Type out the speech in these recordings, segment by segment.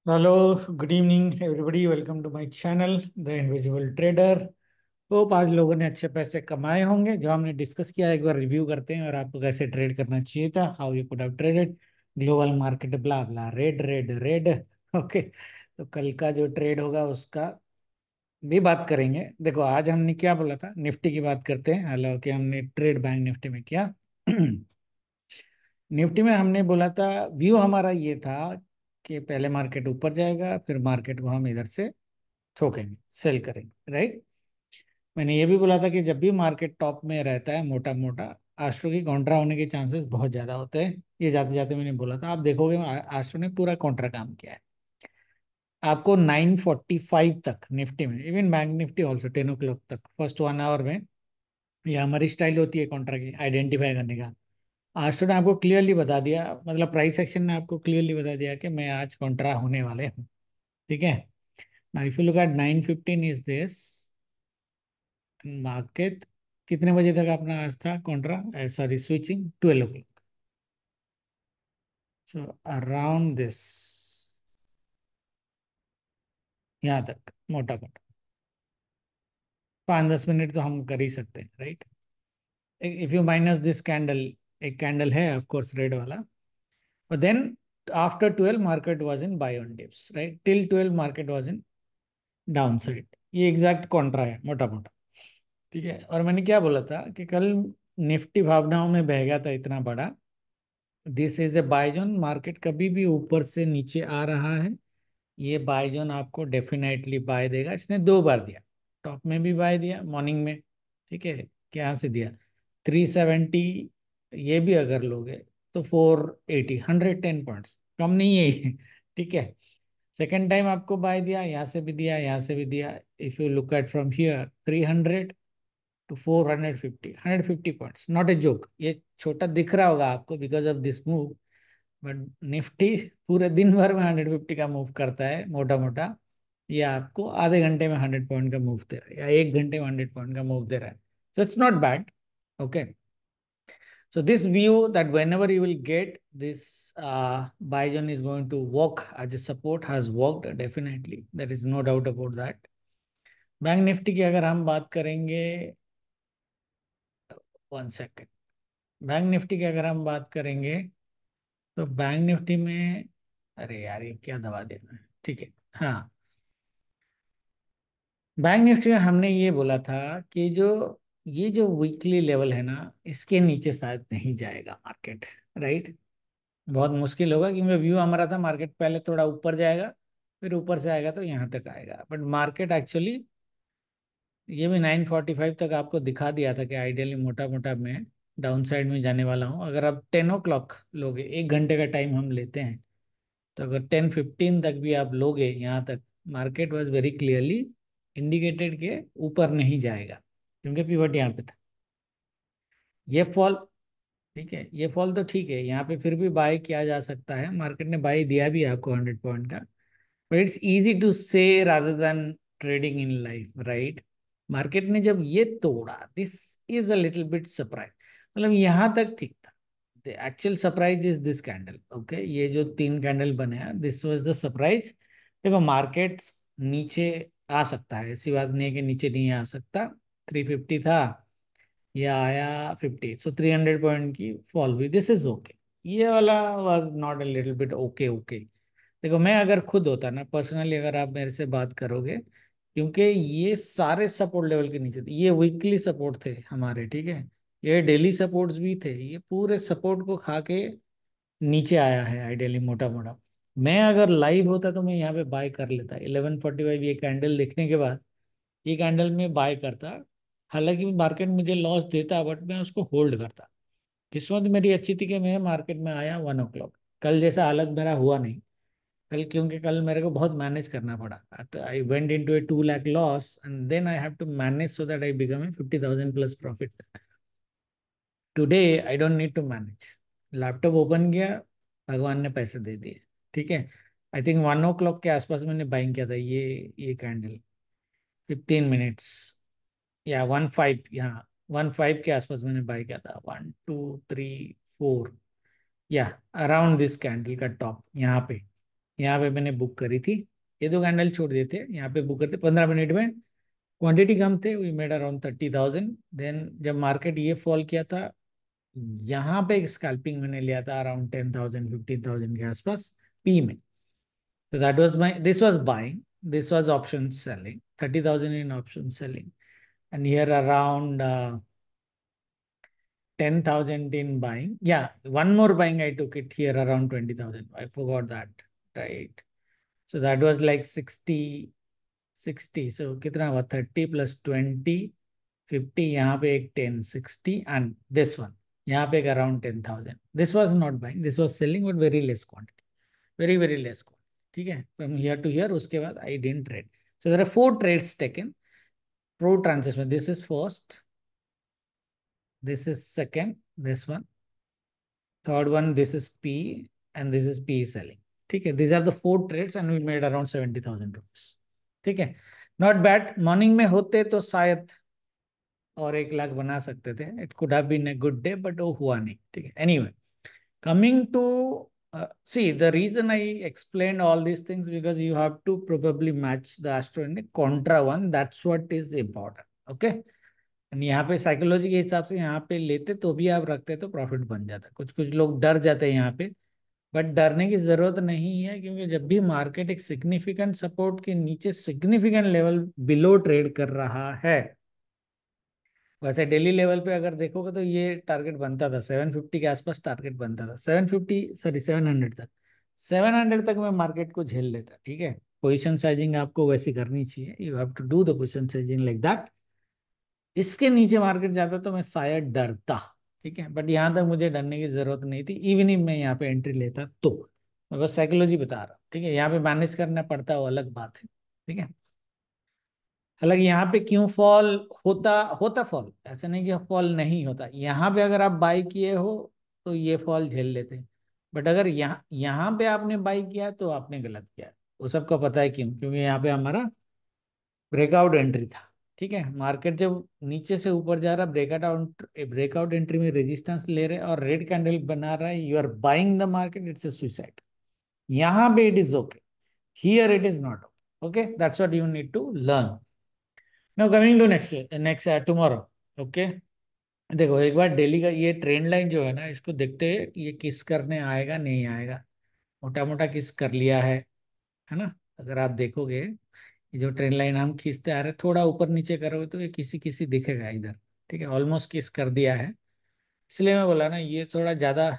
Hello, good evening everybody. Welcome to my channel the invisible trader. Hope आज लोगों ने अच्छे पैसे कमाए होंगे। जो हमने डिस्कस किया एक बार रिव्यू करते हैं और आपको कैसे ट्रेड करना चाहिए था। How you could have traded global market blah blah red red red. Okay, तो कल का जो ट्रेड होगा उसका भी बात करेंगे। देखो आज हमने क्या बोला था, निफ्टी की बात करते हैं। हालांकि हमने ट्रेड बैंक निफ्टी में किया। निफ्टी में हमने बोला था, व्यू हमारा ये था कि पहले मार्केट ऊपर जाएगा, फिर मार्केट को हम इधर से ठोकेंगे, सेल करेंगे, राइट। मैंने ये भी बोला था कि जब भी मार्केट टॉप में रहता है मोटा मोटा, आस्ट्रो की कॉन्ट्रा होने के चांसेस बहुत ज्यादा होते हैं। ये जाते जाते मैंने बोला था, आप देखोगे आस्ट्रो ने पूरा कॉन्ट्रा काम किया है। आपको 9:45 तक निफ्टी में, even bank Nifty also 10 o'clock तक, फर्स्ट 1 आवर में, ये हमारी स्टाइल होती है कॉन्ट्रा की आइडेंटिफाई करने का। आस्ट्रो ने आपको क्लियरली बता दिया, मतलब प्राइस एक्शन ने आपको क्लियरली बता दिया कि मैं आज कॉन्ट्रा होने वाले हूँ। ठीक है। Now if you look at 9:15 is this market. कितने बजे तक अपना आज था Contra, sorry switching, 12 o'clock। So around this, यहाँ तक मोटा मोटा 5-10 मिनट तो हम कर ही सकते हैं, right. If you minus this candle, एक कैंडल है ऑफ कोर्स रेड वाला, but then after 12 market was in buy on dips, right, till 12 market was in down side. ये एग्जैक्ट कॉन्ट्रा है मोटा मोटा। ठीक है। और मैंने क्या बोला था कि कल निफ्टी भावनाओं में बह गया था इतना बड़ा। This is a buy zone, market कभी भी ऊपर से नीचे आ रहा है, ये बाय जोन आपको डेफिनेटली बाय देगा। इसने 2 बार दिया, टॉप में भी बाय दिया मॉर्निंग में। ठीक है। क्या से दिया, 370। ये भी अगर लोगे तो 480, 110 पॉइंट्स, कम नहीं है ये। ठीक है। सेकेंड टाइम आपको बाय दिया, यहाँ से भी दिया, यहाँ से भी दिया। If you look at from here 300 to 450, 150 points, not a joke. ये छोटा दिख रहा होगा आपको because of this move, but Nifty पूरे दिन भर में 150 का मूव करता है मोटा मोटा। ये आपको आधे घंटे में 100 पॉइंट का मूव दे रहा है, या 1 घंटे में 100 पॉइंट का मूव दे रहा है। So it's not bad. Okay. So this view that whenever you will get this buy zone is going to work as a support has worked definitely. There is no doubt about that. Bank Nifty की अगर हम बात करेंगे, 1 second. Bank Nifty की अगर हम बात करेंगे तो बैंक निफ्टी में, अरे यार ये क्या दबा दिया मैंने। ठीक है। हाँ, बैंक निफ्टी में हमने ये बोला था कि जो ये जो वीकली लेवल है ना, इसके नीचे शायद नहीं जाएगा मार्केट, राइट। बहुत मुश्किल होगा, क्योंकि व्यू हमारा था मार्केट पहले थोड़ा ऊपर जाएगा, फिर ऊपर से आएगा तो यहाँ तक आएगा। बट मार्केट एक्चुअली ये भी 9:45 तक आपको दिखा दिया था कि आइडियली मोटा मोटा मैं डाउन साइड में जाने वाला हूँ। अगर आप 10 o'clock लोगे, 1 घंटे का टाइम हम लेते हैं, तो अगर 10:15 तक भी आप लोगे यहाँ तक, market was very clearly indicated के ऊपर नहीं जाएगा, क्योंकि पिवट यहाँ पे था। ये फॉल, ठीक है, ये फॉल तो ठीक है, यहाँ पे फिर भी बाय किया जा सकता है। मार्केट ने बाय दिया भी आपको 100 पॉइंट का। बट इट्स इजी टू से rather than trading in life, right. Market ने जब ये तोड़ा, this is a little bit surprise. मतलब यहाँ तक ठीक था। The actual surprise is this candle. Okay, ये जो 3 कैंडल बने हैं, दिस वाज द सरप्राइज। देखो मार्केट नीचे आ सकता है, ऐसी बात नहीं है कि नीचे नहीं आ सकता। 350 था, ये आया 50, सो 300 पॉइंट की फॉल हुई, दिस इज ओके। ये वाला was not a little bit okay okay. देखो मैं अगर खुद होता ना पर्सनली, अगर आप मेरे से बात करोगे, क्योंकि ये सारे सपोर्ट लेवल के नीचे थे, ये वीकली सपोर्ट थे हमारे, ठीक है, ये डेली सपोर्ट्स भी थे, ये पूरे सपोर्ट को खा के नीचे आया है आइडियली मोटा मोटा। मैं अगर लाइव होता तो मैं यहाँ पे बाय कर लेता 11:45, ये कैंडल देखने के बाद ये कैंडल में बाय करता। हालांकि मार्केट मुझे लॉस देता, बट मैं उसको होल्ड करता। किस्मत मेरी अच्छी थी कि मैं मार्केट में आया 1 o'clock। कल जैसा हालत मेरा हुआ नहीं कल, क्योंकि कल मेरे को बहुत मैनेज करना पड़ा। I went into a 2 lakh loss and then I have to manage so that I become a 50,000 plus profit. Today I don't need to manage. Laptop open किया, भगवान ने पैसे दे दिए। ठीक है। आई थिंक 1 o'clock के आसपास मैंने बाइंग किया था ये कैंडल, 15 मिनट्स, या 1:05, यहाँ 1:05 के आसपास मैंने बाई किया था। 1 2 3 4, या अराउंड दिस कैंडल का टॉप यहाँ पे, यहाँ पे मैंने बुक करी थी, ये दो कैंडल छोड़ दिए थे, यहाँ पे बुक करते 15 मिनट में, क्वांटिटी कम थे, वी मेड अराउंड 30,000। देन जब मार्केट ये फॉल किया था, यहाँ पे एक स्कैल्पिंग मैंने लिया था अराउंड 10,000 15,000 के आसपास पी में। So that was my, this was buying, this was option selling, 30,000 in option selling. And here around 10,000 in buying. Yeah, one more buying I took it here around 20,000. I forgot that, right? So that was like 60, 60. So कितना हुआ 30 plus 20, 50, यहाँ पे एक 10, 60 and this one. यहाँ पे एक around 10,000. This was not buying, this was selling but very less quantity. Very, very less quantity. ठीक है, from here to here, उसके बाद I didn't trade. So there are 4 trades taken. Pro transition. This is first, this is second, this one. Third one, this is P, and this is P selling. ठीक है, these are the 4 trades and we made around 70,000 rupees. ठीक है, not bad. Morning में होते तो शायद और 1 लाख बना सकते थे. It could have been a good day but वो हुआ नहीं. ठीक है, anyway, coming to see the reason I explained all these things because you have to probably match the astro in a contra one. That's what is important. Okay. And यहाँ पे psychology के हिसाब से यहाँ पे लेते तो भी आप रखते तो प्रॉफिट बन जाता. कुछ कुछ लोग डर जाते हैं यहाँ पे, बट डरने की जरूरत नहीं है, क्योंकि जब भी मार्केट एक सिग्निफिकेंट सपोर्ट के नीचे सिग्निफिकेंट लेवल बिलो ट्रेड कर रहा है, वैसे डेली लेवल पे अगर देखोगे तो ये टारगेट बनता था 750 के आसपास, टारगेट बनता था 750, सॉरी 700 तक. 700 तक मैं मार्केट को झेल लेता. ठीक है, पोजीशन साइजिंग आपको वैसी करनी चाहिए, you have to do the position sizing like that. इसके नीचे मार्केट जाता तो मैं शायद डरता. ठीक है, बट यहाँ तक मुझे डरने की जरूरत नहीं थी, इवन if मैं यहाँ पे एंट्री लेता तो. मैं बस साइकोलॉजी बता रहा हूँ. ठीक है, यहाँ पे मैनेज करना पड़ता है, वो अलग बात है. ठीक है, हालांकि यहाँ पे क्यों फॉल होता, होता फॉल, ऐसा नहीं कि फॉल नहीं होता. यहाँ पे अगर आप बाई किए हो तो ये फॉल झेल लेते हैं, बट अगर यहाँ यहाँ पे आपने बाई किया तो आपने गलत किया. वो सबको पता है क्यों, क्योंकि यहाँ पे हमारा ब्रेकआउट एंट्री था. ठीक है, मार्केट जब नीचे से ऊपर जा रहा, ब्रेकआउट एंट्री में रेजिस्टेंस ले रहे और रेड कैंडल बना रहा है, you are buying the market, it's a suicide. यहाँ पे it is okay, here it is not okay. That's what you need to learn. Now coming to next tomorrow. Okay, देखो एक बार डेली का ये trend line जो है ना, इसको देखते हैं ये किस करने आएगा नहीं आएगा. मोटा मोटा किस कर लिया है ना. अगर आप देखोगे ये जो ट्रेंड लाइन हम खींचते आ रहे, थोड़ा ऊपर नीचे करोगे तो ये किसी किसी दिखेगा इधर. ठीक है, ऑलमोस्ट किस कर दिया है. इसलिए मैं बोला ना, ये थोड़ा ज्यादा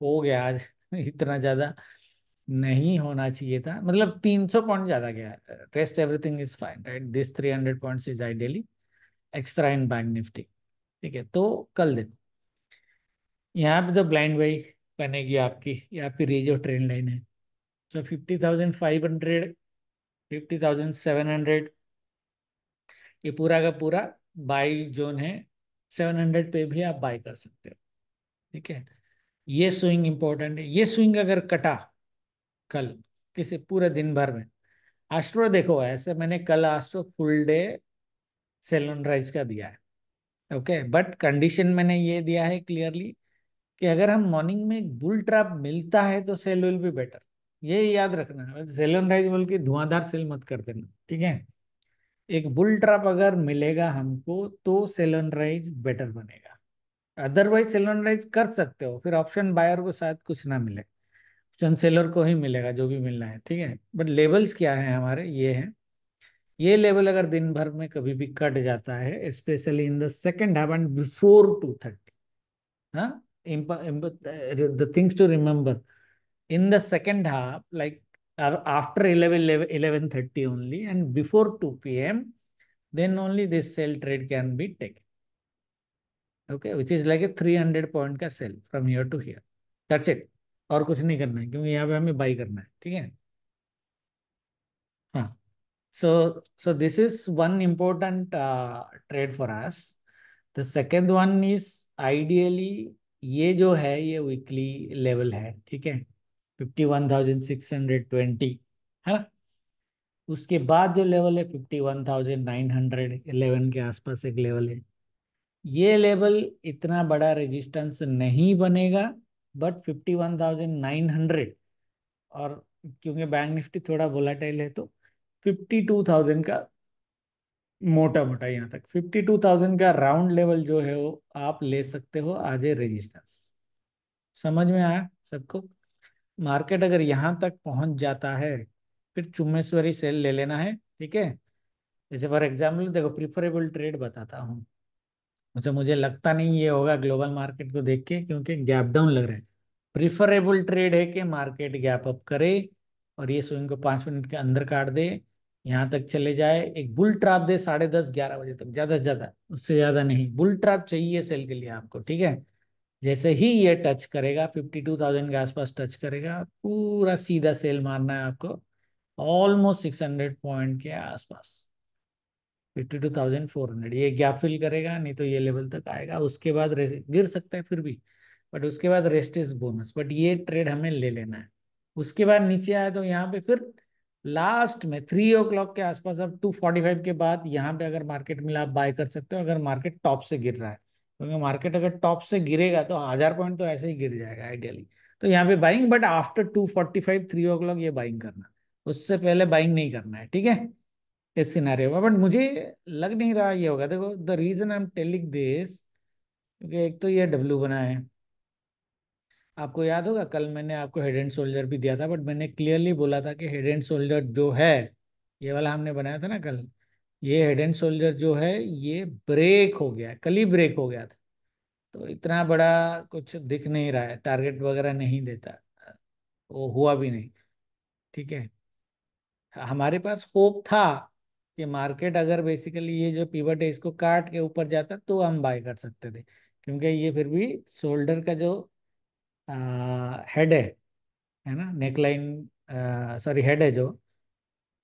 हो गया आज. इतना ज्यादा नहीं होना चाहिए था, मतलब 300 पॉइंट ज्यादा गया. Rest everything is fine, right. This 300 points is ideally extra in bank Nifty. ठीक है, तो कल देखो यहाँ पे तो ब्लाइंड बाई बनेगी आपकी, या फिर ये जो ट्रेंड लाइन है. तो 50,500, 50,700, ये पूरा का पूरा बाई जोन है. 700 पे भी आप बाई कर सकते हो. ठीक है, ये स्विंग इंपॉर्टेंट है. ये स्विंग अगर कटा कल किसी पूरे दिन भर में, एस्ट्रो देखो ऐसे, मैंने कल astro full day sell on rise का दिया है. ओके, बट कंडीशन मैंने ये दिया है क्लियरली कि अगर हम मॉर्निंग में एक बुल ट्रैप मिलता है तो सेल विल बी बेटर. ये याद रखना, सेल ऑन राइज बोल के धुआंधार सेल मत कर देना. ठीक है, एक बुल ट्रैप अगर मिलेगा हमको तो सेल ऑन राइज बेटर बनेगा. अदरवाइज सेल ऑन राइज कर सकते हो, फिर ऑप्शन बायर को शायद कुछ ना मिले, ऑप्शन सेलर को ही मिलेगा जो भी मिलना है. ठीक है, बट लेवल्स क्या है हमारे, ये है. ये लेवल अगर दिन भर में कभी भी कट जाता है, specially in the second half and before 2:30. हाँ, the things to remember in the second half, like after 11:30 only and before 2 p.m., then only this sell trade can be taken. Okay, which is like a 300 point का sell from here to here. That's it. और कुछ नहीं करना है, क्योंकि यहाँ पे हमें बाई करना है. ठीक है, हाँ. So this is one important trade for us. The second one is ideally ये जो है ये वीकली लेवल है. ठीक है, 51,620 है ना. उसके बाद जो लेवल है 51,911 के आसपास एक लेवल है. ये लेवल इतना बड़ा रेजिस्टेंस नहीं बनेगा, बट 51,900 और क्योंकि बैंक निफ्टी थोड़ा वोलाटाइल है तो 52,000 का मोटा मोटा यहाँ तक 52,000 का राउंड लेवल जो है वो आप ले सकते हो आज ए रेजिस्टेंस। समझ में आया सबको? मार्केट अगर यहाँ तक पहुंच जाता है फिर चुम्मेश्वरी सेल ले लेना है, ठीक है। जैसे फॉर एग्जाम्पल देखो, प्रिफरेबल ट्रेड बताता हूँ। अच्छा, मुझे लगता नहीं ये होगा ग्लोबल मार्केट को देख के, क्योंकि गैप डाउन लग रहा है। प्रिफरेबल ट्रेड है कि मार्केट गैप अप करे और ये स्विंग को 5 मिनट के अंदर काट दे, यहाँ तक चले जाए, एक बुल ट्रैप दे 10:30 11 बजे तक, ज्यादा से ज्यादा, उससे ज्यादा नहीं। बुल ट्रैप चाहिए सेल के लिए आपको, ठीक है। जैसे ही ये टच करेगा 52,000 के आसपास टच करेगा, पूरा सीधा सेल मारना है आपको, ऑलमोस्ट 600 पॉइंट के आसपास। 52,400 ये गैप फिल करेगा, नहीं तो ये लेवल तक आएगा, उसके बाद गिर सकता है फिर भी, बट उसके बाद रेस्ट इज बोनस। बट ये ट्रेड हमें ले लेना है। उसके बाद नीचे आए तो यहाँ पे फिर लास्ट में 3 o'clock के आसपास, अब 2:45 के बाद यहाँ पे अगर मार्केट मिला आप बाय कर सकते हो, अगर मार्केट टॉप से गिर रहा है। क्योंकि मार्केट अगर टॉप से गिरेगा तो 1000 पॉइंट तो ऐसे ही गिर जाएगा आइडियली। तो यहाँ पे बाइंग, बट आफ्टर 2:45 3 o'clock ये बाइंग करना, उससे पहले बाइंग नहीं करना है, ठीक है। इस सिनेरियो में बट मुझे लग नहीं रहा ये होगा। देखो, the reason I am telling this, क्योंकि एक तो ये डब्ल्यू बना है। आपको याद होगा कल मैंने आपको हेड एंड शोल्डर भी दिया था, बट मैंने क्लियरली बोला था कि हेड एंड शोल्डर जो है, ये वाला हमने बनाया था ना कल, ये हेड एंड शोल्डर जो है ये ब्रेक हो गया है, कल ही ब्रेक हो गया था। तो इतना बड़ा कुछ दिख नहीं रहा है, टारगेट वगैरह नहीं देता, वो हुआ भी नहीं, ठीक है। हमारे पास होप था कि मार्केट अगर बेसिकली ये जो पिवट है इसको काट के ऊपर जाता तो हम बाय कर सकते थे, क्योंकि ये फिर भी शोल्डर का जो हेड है ना, नेकलाइन, सॉरी हेड है जो,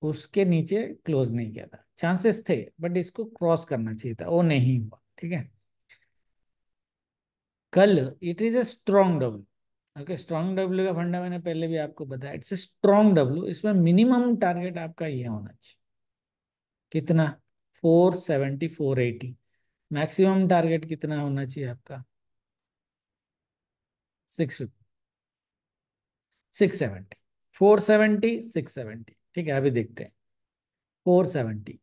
उसके नीचे क्लोज नहीं किया था। चांसेस थे बट इसको क्रॉस करना चाहिए था, वो नहीं हुआ, ठीक है। Call it is a strong W. Okay, strong W का फंडा मैंने पहले भी आपको बताया, इट्स ए स्ट्रॉन्ग डब्ल्यू। इसमें मिनिमम टारगेट आपका ये होना चाहिए, कितना? 470 480। मैक्सिमम टारगेट कितना होना चाहिए आपका? 650 670। 470 670, ठीक है। अभी देखते हैं 470।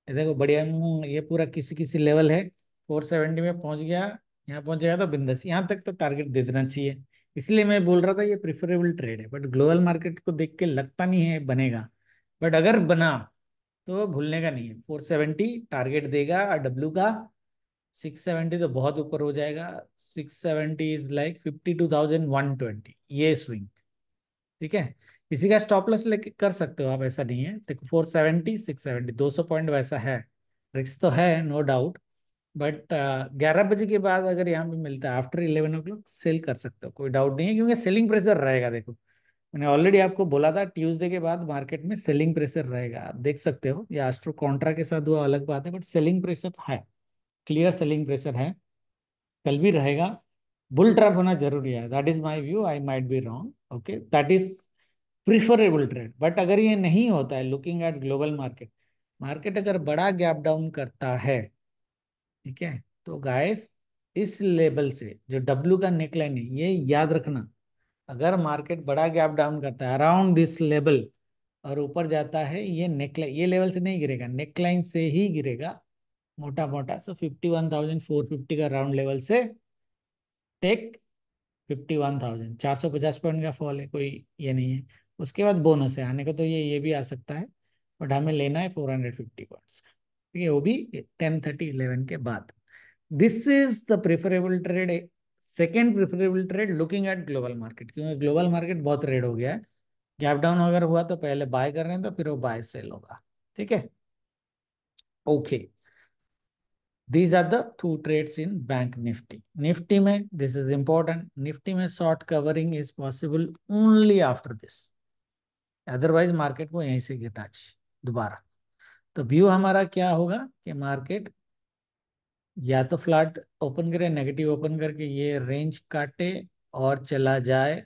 ये देखो बढ़िया, ये पूरा किसी किसी लेवल है। 470 में पहुंच गया, यहाँ पहुंच गया तो बिंदास, यहाँ तक तो टारगेट दे देना चाहिए। इसलिए मैं बोल रहा था ये प्रिफरेबल ट्रेड है, बट ग्लोबल मार्केट को देख के लगता नहीं है बनेगा। बट अगर बना तो भूलने का नहीं है, 470 टारगेट देगा डब्ल्यू का। 670 तो बहुत ऊपर हो जाएगा। 670 इज लाइक 52,120, ये स्विंग, ठीक है। इसी का स्टॉप लॉस लेके कर सकते हो आप, ऐसा नहीं है। देखो 470 670 200 पॉइंट वैसा है, रिस्क तो है नो डाउट। बट 11 बजे के बाद अगर यहाँ पे मिलता है आफ्टर 11 o'clock सेल कर सकते हो, कोई डाउट नहीं है, क्योंकि सेलिंग प्रेशर रहेगा। देखो मैंने ऑलरेडी आपको बोला था ट्यूसडे के बाद मार्केट में सेलिंग प्रेशर रहेगा, आप देख सकते हो। ये एस्ट्रो कॉन्ट्रा के साथ वो अलग बात है, बट सेलिंग प्रेशर है, क्लियर सेलिंग प्रेशर है, कल भी रहेगा। बुल ट्रैप होना जरूरी है, that is my view, I might be wrong, okay, that is preferable trade. But अगर ये नहीं होता है, looking at global market, market अगर बड़ा गैप डाउन करता है, ठीक है, तो गाइस इस लेवल से जो डब्ल्यू का नेकलाइन है ये याद रखना, अगर मार्केट बड़ा गैप डाउन करता है अराउंड दिस लेवल और ऊपर जाता है, ये नेकलाइन, ये लेवल से नहीं गिरेगा, नेकलाइन से ही गिरेगा मोटा मोटा। सो 51,450 का राउंड लेवल से टेक 51,000, 450 पॉइंट का फॉल है, कोई ये नहीं है। उसके बाद बोनस है आने को, तो ये भी आ सकता है, बट हमें लेना है 450 पॉइंट्स का, ठीक है, वो भी 10:30 11 के बाद। This is the preferable trade, second preferable trade looking at global market, क्योंकि ग्लोबल मार्केट बहुत रेड हो गया है। गैप डाउन अगर हुआ तो पहले बाय कर रहे हैं, तो फिर वो बाय सेल होगा, ठीक है। Okay, these are the two trades in bank nifty। Nifty में this is important, निफ्टी में short covering is possible only after this, otherwise market को यहीं से गिरना चाहिए दोबारा। तो व्यू हमारा क्या होगा कि मार्केट या तो फ्लैट ओपन करे, नेगेटिव ओपन करके ये रेंज काटे और चला जाए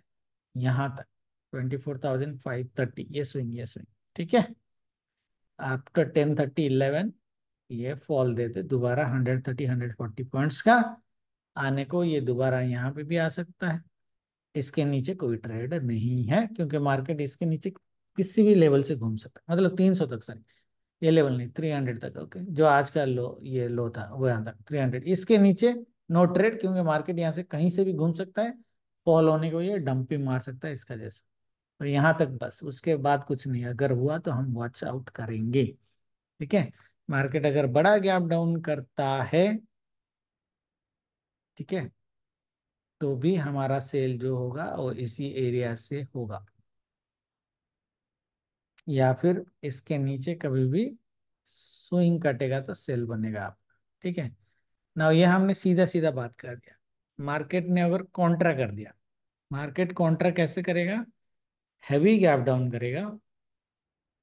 यहाँ तक 24,530, ये स्विंग, ठीक है। आफ्टर 10:30 11 ये फॉल देते दोबारा 130 140 पॉइंट्स का आने को, ये दोबारा यहाँ पे भी आ सकता है। इसके नीचे कोई ट्रेड नहीं है, क्योंकि मार्केट इसके नीचे किसी भी लेवल से घूम सकता है, मतलब 300 तक, सॉरी ये लेवल नहीं, 300 तक। ओके, जो आज का लो, ये लो था वो यहाँ तक 300, इसके नीचे नो ट्रेड, क्योंकि मार्केट यहाँ से कहीं से भी घूम सकता है, फॉल होने को ये डंपिंग मार सकता है इसका जैसा। और यहाँ तक बस, उसके बाद कुछ नहीं, अगर हुआ तो हम वॉच आउट करेंगे। ठीक है, मार्केट अगर बड़ा गैप डाउन करता है, ठीक है, तो भी हमारा सेल जो होगा वो इसी एरिया से होगा, या फिर इसके नीचे कभी भी स्विंग कटेगा तो सेल बनेगा आप। ठीक है, ना ये हमने सीधा सीधा बात कर दिया। मार्केट ने अगर कॉन्ट्रा कर दिया, मार्केट कॉन्ट्रा कैसे करेगा? हैवी गैप डाउन करेगा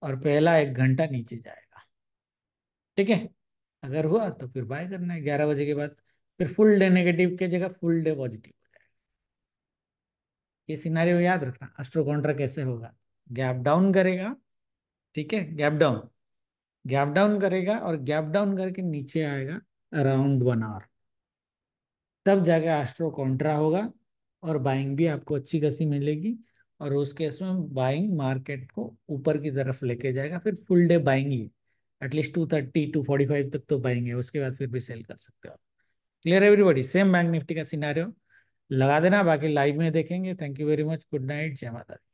और पहला 1 घंटा नीचे जाएगा। ठीक है, अगर हुआ तो फिर बाय करना है 11 बजे के बाद, फिर फुल डे नेगेटिव की जगह फुल डे पॉजिटिव हो जाएगा। ये सिनारियो याद रखना, एस्ट्रो कॉन्ट्रा कैसे होगा? गैप डाउन करेगा, ठीक है, गैप डाउन करेगा और गैप डाउन करके नीचे आएगा अराउंड 1 आवर, तब जाके एस्ट्रो कॉन्ट्रा होगा और बाइंग भी आपको अच्छी खासी मिलेगी। और उस केस में बाइंग मार्केट को ऊपर की तरफ लेके जाएगा, फिर फुल डे बाइंग ही, एटलीस्ट 230 245 तक तो बाइंग है, उसके बाद फिर भी सेल कर सकते हो। Clear everybody? Same bank Nifty का सिनारियो लगा देना, बाकी लाइव में देखेंगे। Thank you very much, good night, जय माता दी।